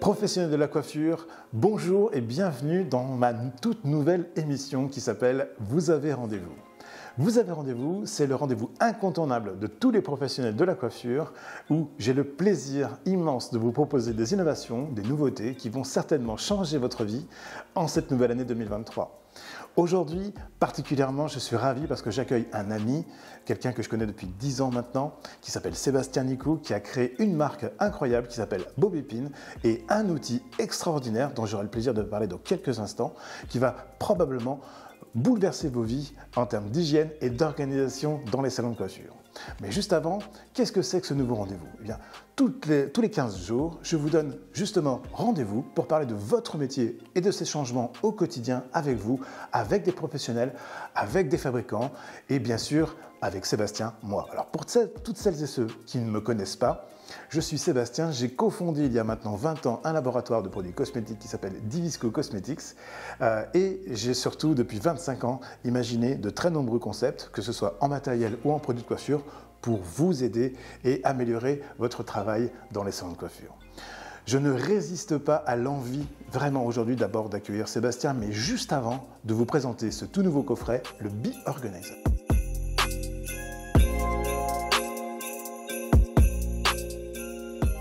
Professionnels de la coiffure, bonjour et bienvenue dans ma toute nouvelle émission qui s'appelle « Vous avez rendez-vous ». Vous avez rendez-vous, c'est le rendez-vous incontournable de tous les professionnels de la coiffure où j'ai le plaisir immense de vous proposer des innovations, des nouveautés qui vont certainement changer votre vie en cette nouvelle année 2023. Aujourd'hui, particulièrement, je suis ravi parce que j'accueille un ami, quelqu'un que je connais depuis 10 ans maintenant, qui s'appelle Sébastien Nicou, qui a créé une marque incroyable qui s'appelle Bobépine et un outil extraordinaire dont j'aurai le plaisir de parler dans quelques instants, qui va probablement bouleverser vos vies en termes d'hygiène et d'organisation dans les salons de coiffure. Mais juste avant, qu'est-ce que c'est que ce nouveau rendez-vous? Eh bien, tous les 15 jours, je vous donne justement rendez-vous pour parler de votre métier et de ces changements au quotidien avec vous, avec des professionnels, avec des fabricants et bien sûr avec Sébastien, moi. Alors pour toutes celles et ceux qui ne me connaissent pas, je suis Sébastien, j'ai cofondé il y a maintenant 20 ans un laboratoire de produits cosmétiques qui s'appelle Divisco Cosmetics et j'ai surtout depuis 25 ans imaginé de très nombreux concepts, que ce soit en matériel ou en produits de coiffure, pour vous aider et améliorer votre travail dans les salons de coiffure. Je ne résiste pas à l'envie vraiment aujourd'hui d'abord d'accueillir Sébastien, mais juste avant de vous présenter ce tout nouveau coffret, le Bee Organizer.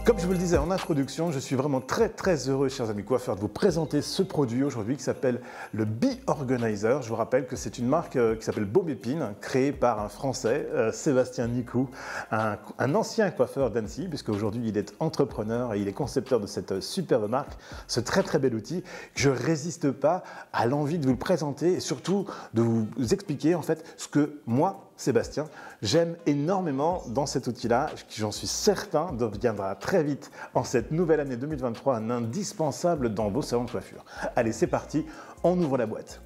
Comme je vous le disais en introduction, je suis vraiment très heureux, chers amis coiffeurs, de vous présenter ce produit aujourd'hui qui s'appelle le Bee Organizer. Je vous rappelle que c'est une marque qui s'appelle Bobépine, créée par un Français, Sébastien Nicou, un ancien coiffeur d'Annecy, puisque aujourd'hui il est entrepreneur et il est concepteur de cette superbe marque, ce très bel outil. Je ne résiste pas à l'envie de vous le présenter et surtout de vous expliquer en fait ce que moi, Sébastien, j'aime énormément dans cet outil-là, qui j'en suis certain deviendra très vite en cette nouvelle année 2023 un indispensable dans vos salons de coiffure. Allez, c'est parti, on ouvre la boîte.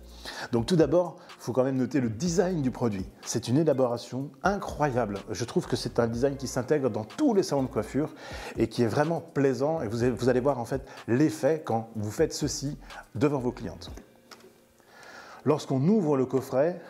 Donc tout d'abord, il faut quand même noter le design du produit. C'est une élaboration incroyable. Je trouve que c'est un design qui s'intègre dans tous les salons de coiffure et qui est vraiment plaisant et vous allez voir en fait l'effet quand vous faites ceci devant vos clientes. Lorsqu'on ouvre le coffret,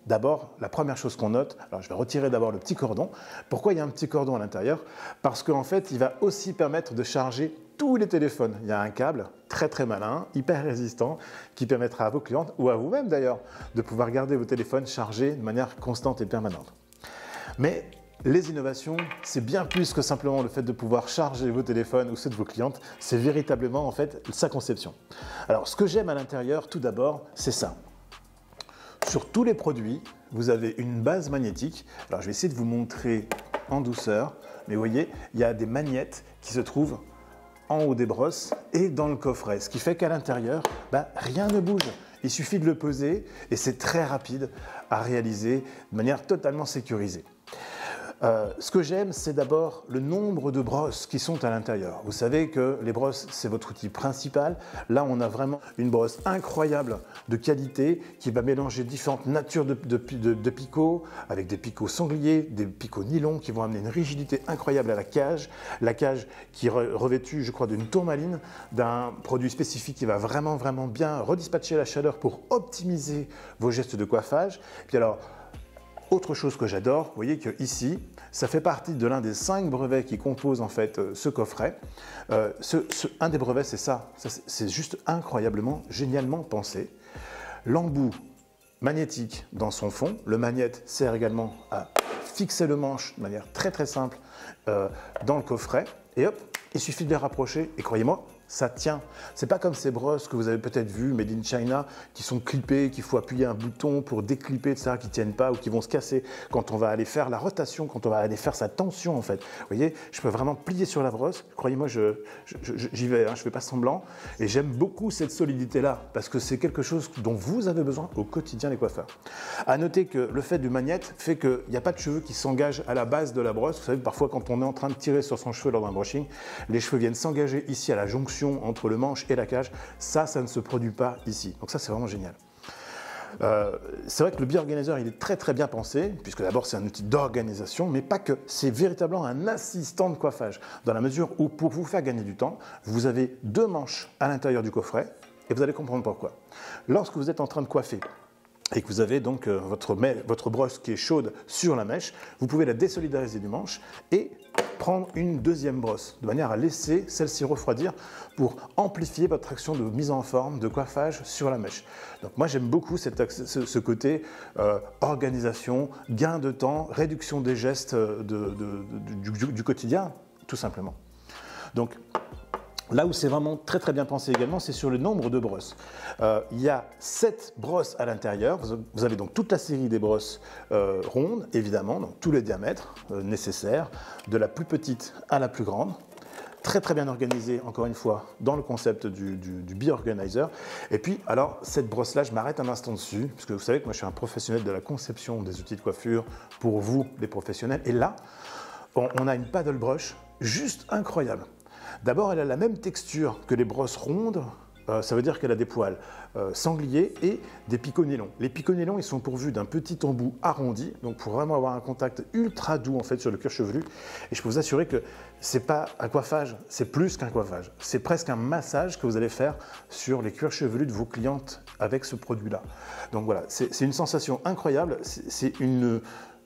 d'abord, la première chose qu'on note, alors je vais retirer d'abord le petit cordon. Pourquoi il y a un petit cordon à l'intérieur? Parce qu'en fait, il va aussi permettre de charger tous les téléphones. Il y a un câble très malin, hyper résistant, qui permettra à vos clientes, ou à vous-même d'ailleurs, de pouvoir garder vos téléphones chargés de manière constante et permanente. Mais les innovations, c'est bien plus que simplement le fait de pouvoir charger vos téléphones ou ceux de vos clientes, c'est véritablement en fait sa conception. Alors, ce que j'aime à l'intérieur, tout d'abord, c'est ça. Sur tous les produits, vous avez une base magnétique. Alors, je vais essayer de vous montrer en douceur, mais vous voyez, il y a des magnettes qui se trouvent en haut des brosses et dans le coffret, ce qui fait qu'à l'intérieur, rien ne bouge. Il suffit de le poser et c'est très rapide à réaliser de manière totalement sécurisée. Ce que j'aime, c'est d'abord le nombre de brosses qui sont à l'intérieur. Vous savez que les brosses, c'est votre outil principal. Là, on a vraiment une brosse incroyable de qualité qui va mélanger différentes natures de picots, avec des picots sangliers, des picots nylon qui vont amener une rigidité incroyable à la cage. La cage qui est revêtue, je crois, d'une tourmaline, d'un produit spécifique qui va vraiment bien redispatcher la chaleur pour optimiser vos gestes de coiffage. Puis alors, autre chose que j'adore, vous voyez que ici, ça fait partie de l'un des 5 brevets qui composent en fait ce coffret. Un des brevets, c'est ça. C'est juste incroyablement, génialement pensé. L'embout magnétique dans son fond. Le magnète sert également à fixer le manche de manière très simple dans le coffret. Et hop, il suffit de les rapprocher et croyez-moi, ça tient. C'est pas comme ces brosses que vous avez peut-être vues, made in China, qui sont clippées, qu'il faut appuyer un bouton pour déclipper, etc., qui tiennent pas ou qui vont se casser quand on va aller faire la rotation, quand on va aller faire sa tension en fait. Vous voyez, je peux vraiment plier sur la brosse. Croyez-moi, j'y vais, je fais pas semblant. Et j'aime beaucoup cette solidité-là parce que c'est quelque chose dont vous avez besoin au quotidien les coiffeurs. À noter que le fait du magnète fait qu'il n'y a pas de cheveux qui s'engagent à la base de la brosse. Vous savez, parfois quand on est en train de tirer sur son cheveu lors d'un brushing, les cheveux viennent s'engager ici à la jonction entre le manche et la cage, ça ne se produit pas ici. Donc ça, c'est vraiment génial. C'est vrai que le Bee Organizer, il est très bien pensé, puisque d'abord c'est un outil d'organisation, mais pas que, c'est véritablement un assistant de coiffage, dans la mesure où pour vous faire gagner du temps, vous avez 2 manches à l'intérieur du coffret, et vous allez comprendre pourquoi. Lorsque vous êtes en train de coiffer, et que vous avez donc votre brosse qui est chaude sur la mèche, vous pouvez la désolidariser du manche et prendre une deuxième brosse, de manière à laisser celle-ci refroidir pour amplifier votre action de mise en forme, de coiffage sur la mèche. Donc moi j'aime beaucoup ce côté organisation, gain de temps, réduction des gestes du quotidien, tout simplement. Donc là où c'est vraiment très très bien pensé également, c'est sur le nombre de brosses. Il y a 7 brosses à l'intérieur. Vous avez donc toute la série des brosses rondes, évidemment, donc tous les diamètres nécessaires, de la plus petite à la plus grande. Très très bien organisé, encore une fois, dans le concept du Bee-Organizer. Et puis, alors, cette brosse-là, je m'arrête un instant dessus, parce que vous savez que moi je suis un professionnel de la conception des outils de coiffure pour vous, les professionnels. Et là, on a une paddle brush juste incroyable. D'abord, elle a la même texture que les brosses rondes, ça veut dire qu'elle a des poils sangliers et des picots nylon. Les picots nylon, ils sont pourvus d'un petit embout arrondi, donc pour vraiment avoir un contact ultra doux en fait sur le cuir chevelu. Et je peux vous assurer que c'est pas un coiffage, c'est plus qu'un coiffage. C'est presque un massage que vous allez faire sur les cuirs chevelus de vos clientes avec ce produit-là. Donc voilà, c'est une sensation incroyable. C'est une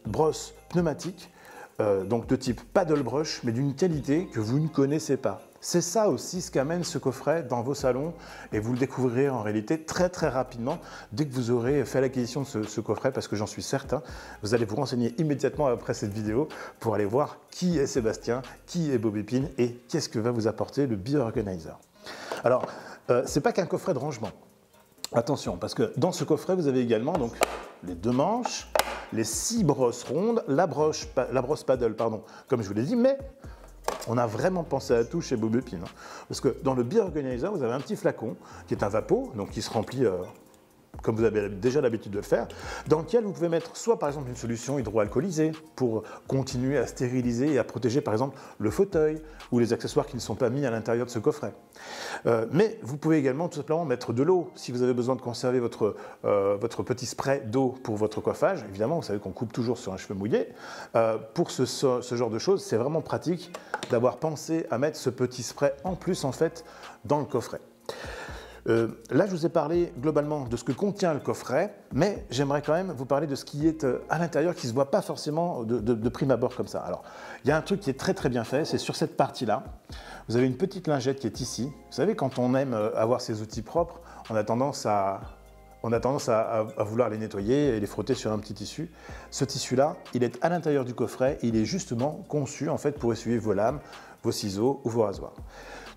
brosse pneumatique. Donc de type paddle brush, mais d'une qualité que vous ne connaissez pas. C'est ça aussi ce qu'amène ce coffret dans vos salons et vous le découvrirez en réalité très très rapidement dès que vous aurez fait l'acquisition de ce coffret, parce que j'en suis certain, vous allez vous renseigner immédiatement après cette vidéo pour aller voir qui est Sébastien, qui est Bob Epine et qu'est-ce que va vous apporter le Bee-Organizer. Alors, c'est pas qu'un coffret de rangement. Attention, parce que dans ce coffret, vous avez également donc, les 2 manches, les 6 brosses rondes, la brosse paddle, pardon, comme je vous l'ai dit, mais on a vraiment pensé à tout chez Bob Epine. Hein, parce que dans le Bee-Organizer, vous avez un petit flacon qui est un vapeau, donc qui se remplit comme vous avez déjà l'habitude de le faire, dans lequel vous pouvez mettre soit par exemple une solution hydroalcoolisée pour continuer à stériliser et à protéger par exemple le fauteuil ou les accessoires qui ne sont pas mis à l'intérieur de ce coffret. Mais vous pouvez également tout simplement mettre de l'eau si vous avez besoin de conserver votre petit spray d'eau pour votre coiffage. Évidemment, vous savez qu'on coupe toujours sur un cheveu mouillé. Pour ce genre de choses, c'est vraiment pratique d'avoir pensé à mettre ce petit spray en plus en fait dans le coffret. Là, je vous ai parlé globalement de ce que contient le coffret, mais j'aimerais quand même vous parler de ce qui est à l'intérieur, qui ne se voit pas forcément de prime abord comme ça. Alors, il y a un truc qui est très très bien fait, c'est sur cette partie-là. Vous avez une petite lingette qui est ici. Vous savez, quand on aime avoir ses outils propres, on a tendance à vouloir les nettoyer et les frotter sur un petit tissu. Ce tissu-là, il est à l'intérieur du coffret et il est justement conçu en fait pour essuyer vos lames, vos ciseaux ou vos rasoirs.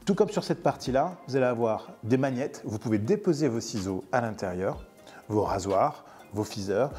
Tout comme sur cette partie-là, vous allez avoir des magnettes. Vous pouvez déposer vos ciseaux à l'intérieur, vos rasoirs, vos fiseurs,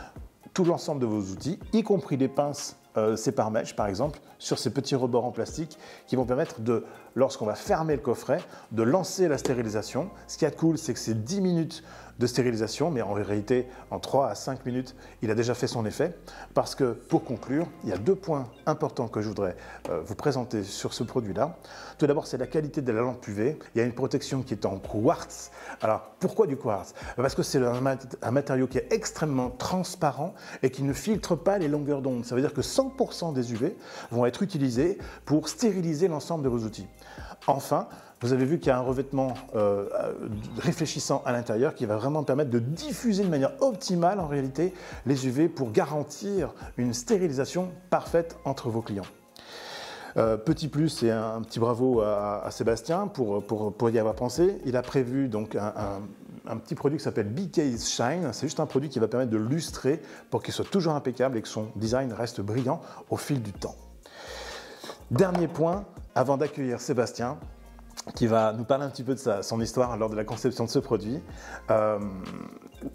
tout l'ensemble de vos outils, y compris les pinces sépare-mèches par exemple, sur ces petits rebords en plastique qui vont permettre de, lorsqu'on va fermer le coffret, de lancer la stérilisation. Ce qui est cool, c'est que c'est 10 minutes de stérilisation, mais en réalité, en 3 à 5 minutes, il a déjà fait son effet. Parce que, pour conclure, il y a 2 points importants que je voudrais vous présenter sur ce produit-là. Tout d'abord, c'est la qualité de la lampe UV. Il y a une protection qui est en quartz. Alors, pourquoi du quartz? Parce que c'est un matériau qui est extrêmement transparent et qui ne filtre pas les longueurs d'onde. Ça veut dire que 100% des UV vont être utilisés pour stériliser l'ensemble de vos outils. Enfin, vous avez vu qu'il y a un revêtement réfléchissant à l'intérieur qui va vraiment permettre de diffuser de manière optimale en réalité les UV pour garantir une stérilisation parfaite entre vos clients. Petit plus et un petit bravo à Sébastien pour y avoir pensé. Il a prévu donc un petit produit qui s'appelle Bee-Case Shine. C'est juste un produit qui va permettre de lustrer pour qu'il soit toujours impeccable et que son design reste brillant au fil du temps. Dernier point, avant d'accueillir Sébastien, qui va nous parler un petit peu de son histoire lors de la conception de ce produit.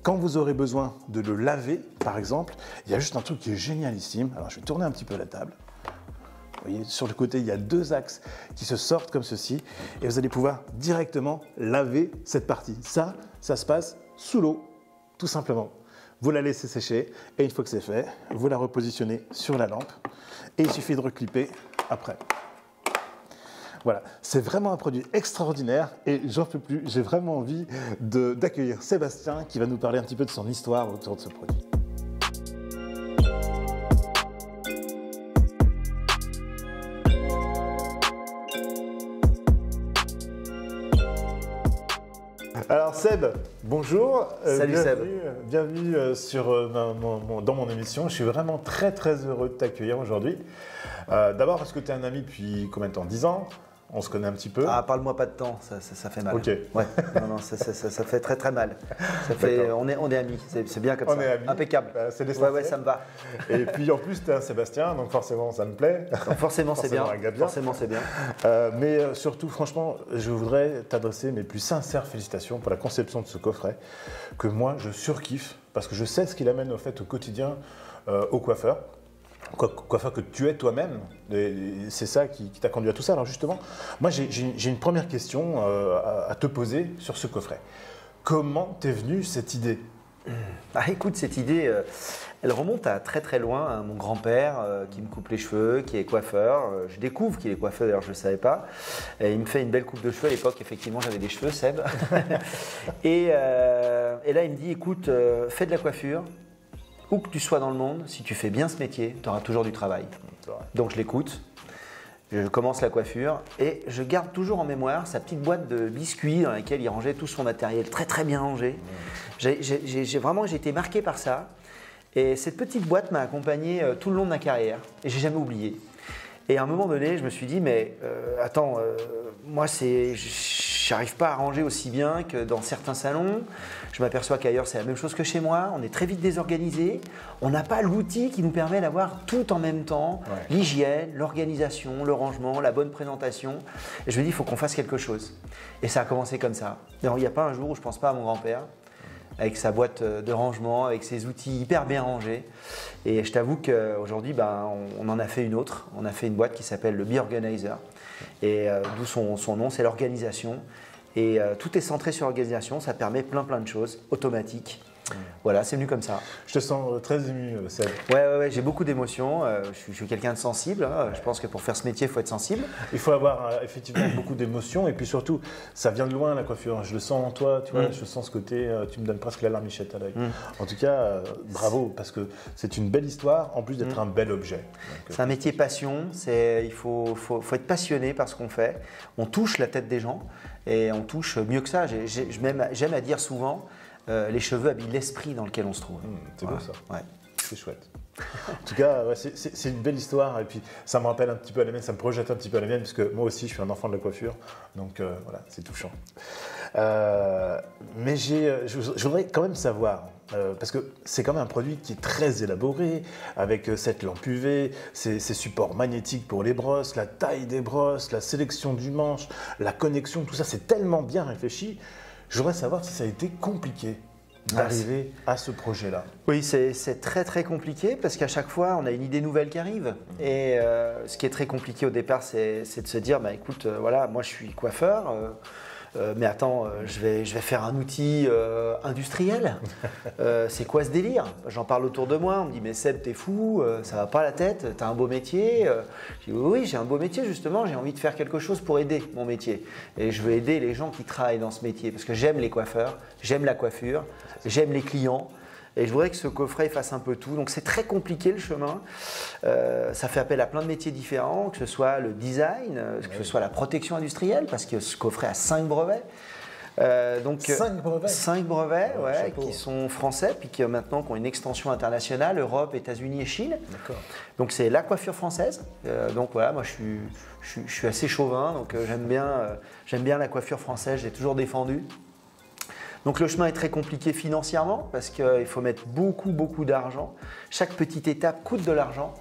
Quand vous aurez besoin de le laver, par exemple, il y a juste un truc qui est génialissime. Alors, je vais tourner un petit peu la table. Vous voyez, sur le côté, il y a 2 axes qui se sortent comme ceci et vous allez pouvoir directement laver cette partie. Ça se passe sous l'eau, tout simplement. Vous la laissez sécher et une fois que c'est fait, vous la repositionnez sur la lampe et il suffit de reclipper après. Voilà, c'est vraiment un produit extraordinaire et j'en peux plus, j'ai vraiment envie d'accueillir Sébastien qui va nous parler un petit peu de son histoire autour de ce produit. Alors Seb, bonjour. Salut Seb. Bienvenue dans mon émission. Je suis vraiment très très heureux de t'accueillir aujourd'hui. D'abord parce que tu es un ami depuis combien de temps? 10 ans? On se connaît un petit peu. Ah, parle-moi pas de temps, ça fait mal. Ok. Ouais, non, ça fait très très mal. On est amis, c'est bien comme ça. On est amis. Impeccable. C'est l'essentiel. Ouais, ça me va. Et puis en plus, tu es un Sébastien, donc forcément ça me plaît. Donc forcément c'est bien. Forcément c'est bien. Mais surtout, franchement, je voudrais t'adresser mes plus sincères félicitations pour la conception de ce coffret que moi je surkiffe parce que je sais ce qu'il amène au fait au quotidien au coiffeur. Coiffeur que tu es toi-même, c'est ça qui t'a conduit à tout ça. Alors justement, moi j'ai une première question à te poser sur ce coffret. Comment t'es venue cette idée? Écoute, cette idée, elle remonte à très très loin, hein. Mon grand-père qui me coupe les cheveux, qui est coiffeur. Je découvre qu'il est coiffeur, d'ailleurs je ne le savais pas. Et il me fait une belle coupe de cheveux. À l'époque, effectivement, j'avais des cheveux, Seb. et là, il me dit, écoute, fais de la coiffure. Où que tu sois dans le monde, si tu fais bien ce métier, tu auras toujours du travail. Donc je l'écoute, je commence la coiffure et je garde toujours en mémoire sa petite boîte de biscuits dans laquelle il rangeait tout son matériel, très très bien rangé. J'ai été marqué par ça et cette petite boîte m'a accompagné tout le long de ma carrière et j'ai jamais oublié. Et à un moment donné, je me suis dit, mais attends, moi j'arrive pas à ranger aussi bien que dans certains salons. Je m'aperçois qu'ailleurs c'est la même chose que chez moi. On est très vite désorganisé. On n'a pas l'outil qui nous permet d'avoir tout en même temps. Ouais. L'hygiène, l'organisation, le rangement, la bonne présentation. Et je me dis, il faut qu'on fasse quelque chose. Et ça a commencé comme ça. Alors, il n'y a pas un jour où je ne pense pas à mon grand-père, avec sa boîte de rangement, avec ses outils hyper bien rangés. Et je t'avoue qu'aujourd'hui, on en a fait une autre. On a fait une boîte qui s'appelle le Bee Organizer. Et d'où son nom, c'est l'organisation. Et tout est centré sur l'organisation, ça permet plein de choses automatiques. Voilà, c'est venu comme ça. Je te sens très ému, Seb. Ouais, j'ai beaucoup d'émotions. Je suis quelqu'un de sensible. Hein. Je pense que pour faire ce métier, il faut être sensible. Il faut avoir effectivement beaucoup d'émotions. Et puis surtout, ça vient de loin, la coiffure. Je le sens en toi, tu vois. Je sens ce côté, tu me donnes presque la larmichette à l'œil. En tout cas, bravo, parce que c'est une belle histoire, en plus d'être un bel objet. C'est un métier passion. Il faut être passionné par ce qu'on fait. On touche la tête des gens et on touche mieux que ça. J'aime à dire souvent, les cheveux habillent l'esprit dans lequel on se trouve. C'est beau ça. Ouais. C'est chouette. En tout cas, c'est une belle histoire et puis ça me rappelle un petit peu à la mienne, ça me projette un petit peu à la mienne puisque moi aussi je suis un enfant de la coiffure, donc voilà, c'est touchant. Mais je voudrais quand même savoir, parce que c'est quand même un produit qui est très élaboré, avec cette lampe UV, ces supports magnétiques pour les brosses, la taille des brosses, la sélection du manche, la connexion, tout ça, c'est tellement bien réfléchi. Je voudrais savoir si ça a été compliqué d'arriver à ce projet-là. Oui, c'est très très compliqué parce qu'à chaque fois, on a une idée nouvelle qui arrive. Et ce qui est très compliqué au départ, c'est de se dire, écoute, voilà, moi je suis coiffeur, mais attends, je vais faire un outil industriel. C'est quoi ce délire? J'en parle autour de moi, on me dit, mais Seb, t'es fou, ça va pas la tête, t'as un beau métier. Je dis, oui, j'ai un beau métier justement, j'ai envie de faire quelque chose pour aider mon métier. Et je veux aider les gens qui travaillent dans ce métier parce que j'aime les coiffeurs, j'aime la coiffure, j'aime les clients. Et je voudrais que ce coffret fasse un peu tout. Donc c'est très compliqué le chemin. Ça fait appel à plein de métiers différents, que ce soit le design, que ce soit la protection industrielle, parce que ce coffret a 5 brevets. 5 brevets 5 brevets, qui sont français, puis qui maintenant qui ont une extension internationale, Europe, États-Unis et Chine. Donc c'est la coiffure française. Donc voilà, moi je suis assez chauvin, donc j'aime bien la coiffure française, j'ai toujours défendu. Donc le chemin est très compliqué financièrement parce qu'il faut mettre beaucoup d'argent. Chaque petite étape coûte de l'argent.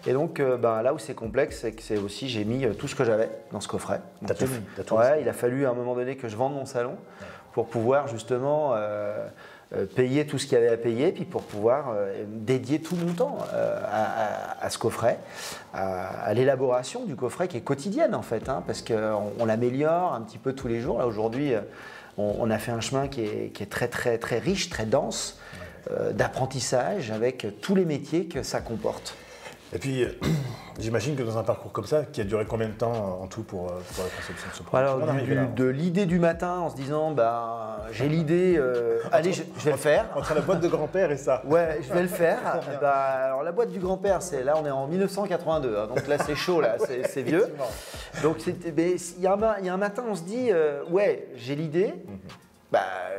Et donc là où c'est complexe, c'est que j'ai mis tout ce que j'avais dans ce coffret. T'as tout mis. Il a fallu à un moment donné que je vende mon salon pour pouvoir justement payer tout ce qu'il y avait à payer, puis pour pouvoir dédier tout mon temps à ce coffret, à l'élaboration du coffret qui est quotidienne en fait, parce qu'on l'améliore un petit peu tous les jours. Là aujourd'hui, on a fait un chemin qui est très très très riche, très dense, d'apprentissage avec tous les métiers que ça comporte. Et puis, j'imagine que dans un parcours comme ça, qui a duré combien de temps en tout pour la conception de ce projet? Alors, de l'idée du matin en se disant, j'ai l'idée, allez, je vais le faire. Entre la boîte de grand-père et ça. Ouais, je vais le faire. Alors, la boîte du grand-père, là, on est en 1982, donc là, c'est chaud, là, c'est vieux. Donc, il y a un matin, on se dit, ouais, j'ai l'idée.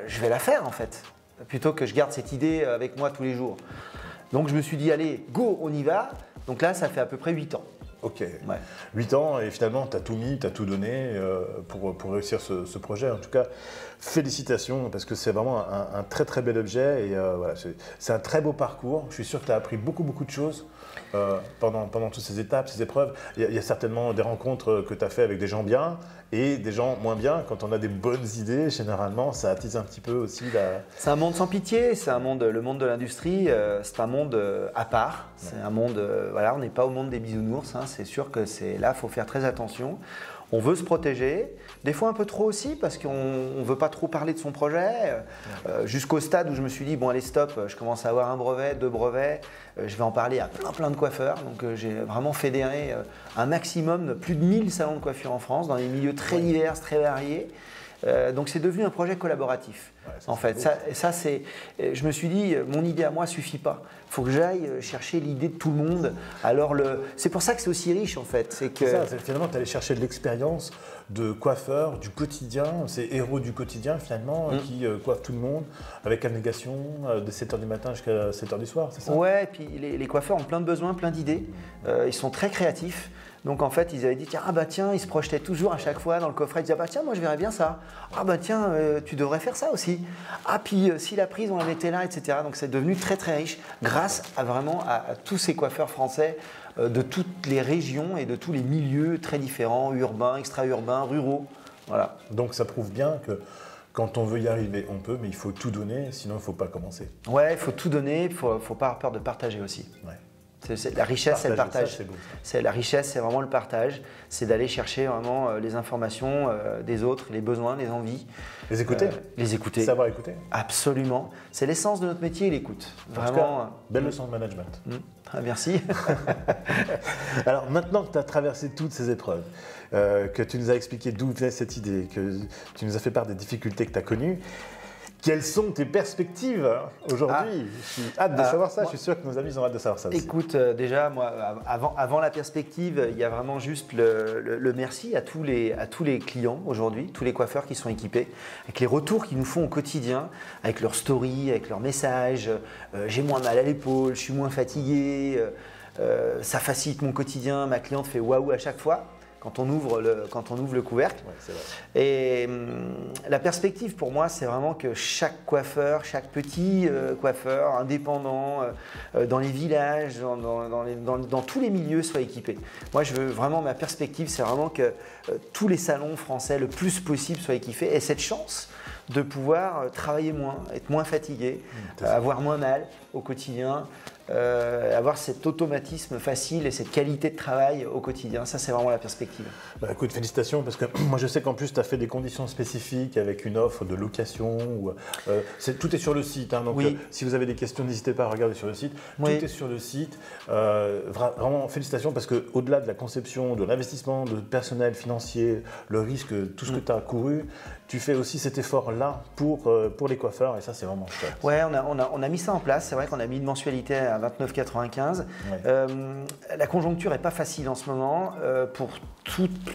je vais la faire en fait, plutôt que je garde cette idée avec moi tous les jours. Donc je me suis dit, allez, go, on y va. Donc là, ça fait à peu près 8 ans. Ok, Ouais. 8 ans et finalement tu as tout mis, tu as tout donné pour réussir ce projet. En tout cas, félicitations parce que c'est vraiment un très très bel objet et voilà, c'est un très beau parcours. Je suis sûr que tu as appris beaucoup de choses pendant toutes ces étapes, ces épreuves. Il y a certainement des rencontres que tu as fait avec des gens bien et des gens moins bien. Quand on a des bonnes idées, généralement ça attise un petit peu aussi la… C'est un monde sans pitié, c'est un monde, le monde de l'industrie, c'est un monde à part. C'est un monde, voilà, on n'est pas au monde des bisounours, hein, c'est sûr que c'est là, il faut faire très attention. On veut se protéger, des fois un peu trop aussi parce qu'on ne veut pas trop parler de son projet, jusqu'au stade où je me suis dit, bon allez stop, je commence à avoir un brevet, 2 brevets, je vais en parler à plein de coiffeurs. Donc j'ai vraiment fédéré un maximum de plus de 1000 salons de coiffure en France, dans des milieux très divers, très variés. Donc c'est devenu un projet collaboratif. En fait, je me suis dit, mon idée à moi suffit pas. Il faut que j'aille chercher l'idée de tout le monde. Alors c'est pour ça que c'est aussi riche en fait. Finalement, tu allais chercher de l'expérience de coiffeurs du quotidien, ces héros du quotidien finalement, qui coiffent tout le monde avec abnégation de 7h du matin jusqu'à 7h du soir, c'est ça? Ouais, et puis les coiffeurs ont plein de besoins, plein d'idées. Ils sont très créatifs. Donc en fait, ils avaient dit, tiens, ils se projetaient toujours à chaque fois dans le coffret. Ils disaient, tiens, moi je verrais bien ça. Tiens, tu devrais faire ça aussi. Puis si la prise, on la mettait là, etc. Donc c'est devenu très très riche grâce à tous ces coiffeurs français de toutes les régions et de tous les milieux très différents, urbains, extra-urbains, ruraux. Voilà. Donc ça prouve bien que quand on veut y arriver, on peut, mais il faut tout donner, sinon il ne faut pas commencer. Ouais, il faut tout donner, il ne faut pas avoir peur de partager aussi. Ouais. La richesse, c'est le partage. La richesse, c'est vraiment le partage. C'est d'aller chercher vraiment les informations des autres, les besoins, les envies. Les écouter. Les écouter. Savoir écouter. Absolument. C'est l'essence de notre métier, l'écoute. Vraiment. Belle leçon de management. Merci. Alors maintenant que tu as traversé toutes ces épreuves, que tu nous as expliqué d'où venait cette idée, que tu nous as fait part des difficultés que tu as connues, quelles sont tes perspectives aujourd'hui? J'ai hâte de savoir ça, je suis sûr que nos amis ont hâte de savoir ça aussi. Écoute, déjà, moi, avant la perspective, il y a vraiment juste le merci à tous les clients aujourd'hui, tous les coiffeurs qui sont équipés, avec les retours qu'ils nous font au quotidien, avec leurs stories, avec leurs messages. J'ai moins mal à l'épaule, je suis moins fatigué, ça facilite mon quotidien, ma cliente fait waouh à chaque fois. Quand on ouvre le couvercle. Ouais, c'est vrai. Et la perspective pour moi, c'est vraiment que chaque coiffeur, chaque petit coiffeur indépendant, dans les villages, dans tous les milieux soit équipé. Moi, je veux vraiment, ma perspective, c'est vraiment que tous les salons français, le plus possible, soient équipés. Et cette chance de pouvoir travailler moins, être moins fatigué, avoir moins mal au quotidien, avoir cet automatisme facile et cette qualité de travail au quotidien. Ça, c'est vraiment la perspective. Écoute, félicitations parce que moi, je sais qu'en plus, tu as fait des conditions spécifiques avec une offre de location. Tout est sur le site. Donc, si vous avez des questions, n'hésitez pas à regarder sur le site. Tout est sur le site. Vraiment, félicitations parce qu'au-delà de la conception, de l'investissement, de personnel financier, le risque, tout ce que tu as couru, tu fais aussi cet effort-là pour les coiffeurs et ça, c'est vraiment chouette. Ouais, on a mis ça en place. C'est vrai qu'on a mis une mensualité à 29,95. La conjoncture n'est pas facile en ce moment pour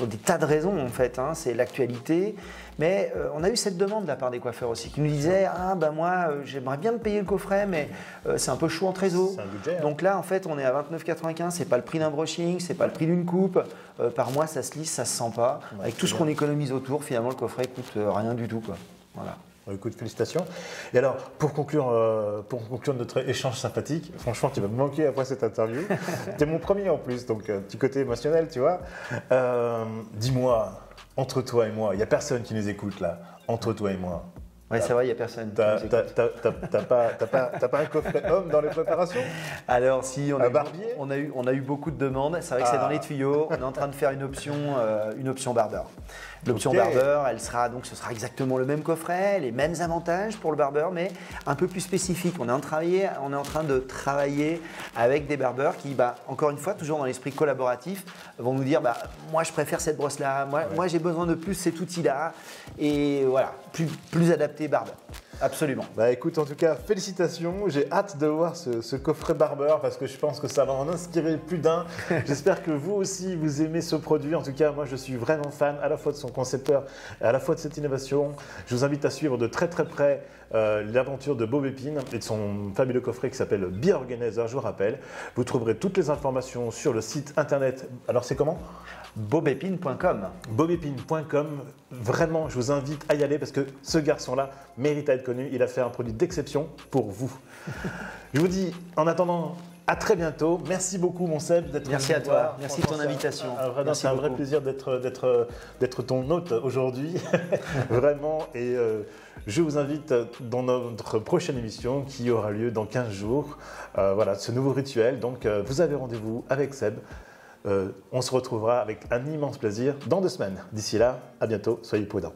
des tas de raisons en fait. C'est l'actualité. Mais on a eu cette demande de la part des coiffeurs aussi qui nous disaient moi j'aimerais bien me payer le coffret mais c'est un peu chaud en trésor. C'est un budget. Donc là en fait on est à 29,95. C'est pas le prix d'un brushing, c'est pas le prix d'une coupe. Par mois ça se lisse, ça se sent pas. Avec tout ce qu'on économise autour, finalement le coffret coûte rien du tout quoi. Voilà. Écoute, félicitations. Et alors, pour conclure notre échange sympathique, franchement, tu vas me manquer après cette interview. Tu es mon premier en plus, donc petit côté émotionnel, tu vois. Dis-moi, entre toi et moi, il n'y a personne qui nous écoute là, entre toi et moi. Oui, c'est vrai, il n'y a personne. T'as pas un coffret homme dans les préparations? Alors, si, barbier on a eu beaucoup de demandes. C'est vrai que c'est dans les tuyaux. On est en train de faire une option barbeur. L'option barbeur, ce sera exactement le même coffret, les mêmes avantages pour le barbeur, mais un peu plus spécifique. On est en train de travailler avec des barbeurs qui, encore une fois, toujours dans l'esprit collaboratif, vont nous dire moi je préfère cette brosse-là, moi j'ai besoin de plus cet outil-là, et voilà, plus adapté barbeur. Absolument. Bah écoute, en tout cas, félicitations. J'ai hâte de voir ce coffret Barbour parce que je pense que ça va en inspirer plus d'un. J'espère que vous aussi, vous aimez ce produit. En tout cas, moi, je suis vraiment fan à la fois de son concepteur et à la fois de cette innovation. Je vous invite à suivre de très très près l'aventure de Bob Epine et de son fabuleux coffret qui s'appelle Bee Organizer, je vous rappelle. Vous trouverez toutes les informations sur le site internet. Alors, c'est comment ? Bobepine.com. Bobepine.com, vraiment, je vous invite à y aller parce que ce garçon-là mérite à être connu. Il a fait un produit d'exception pour vous. Je vous dis, en attendant, à très bientôt. Merci beaucoup, mon Seb, d'être venu. Merci à toi. Merci de ton invitation. C'est un vrai plaisir d'être ton hôte aujourd'hui. Vraiment. Et je vous invite dans notre prochaine émission qui aura lieu dans 15 jours. Voilà, ce nouveau rituel. Donc, vous avez rendez-vous avec Seb. On se retrouvera avec un immense plaisir dans 2 semaines. D'ici là, à bientôt, soyez prudents.